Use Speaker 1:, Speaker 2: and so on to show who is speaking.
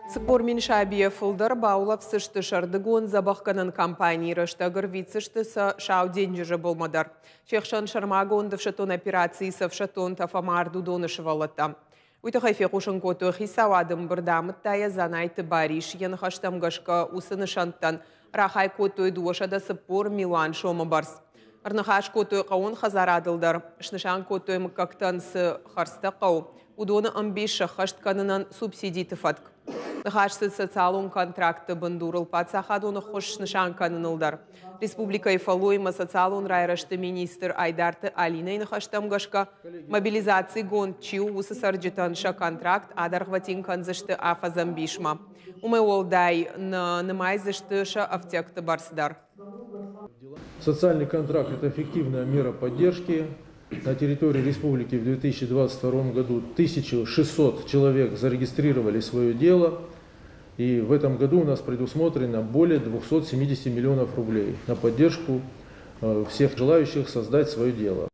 Speaker 1: Спор Миншабия фулдар баулап сышты шардыгон забахканын компании рыштагыр вицыштыса шау деньжі болмадар. Чехшан шармагондов шатон операции шатон тафамарду донышывалатта. Уйтахайфе қушын көті хисавадым бірдамыт тая занайты бариш ен хаштамгашка усыны шанттан рахай көті дуашада спор Милан шомы барс. Арнахаш көті қауын хазарадылдар. Шнышан көті мұкактан сы харста қау. Удоны амбиша хаштканынан субсидий тыфатк. Нахашсы социалун контракты бандурыл пацахадуны хош нышан канынылдар. Республика Ифалуйма социалун райрашты министр Айдарты Алина нахаштамгашка мобилизации гон чиу усы сарджитанша контракт адархватин канзышты афазамбишма. Умы олдай намайзыштыша автекты барсдар.
Speaker 2: Социальный контракт – это эффективная мера поддержки. На территории республики в 2022 году 1600 человек зарегистрировали свое дело. И в этом году у нас предусмотрено более 270 миллионов рублей на поддержку всех желающих создать свое дело.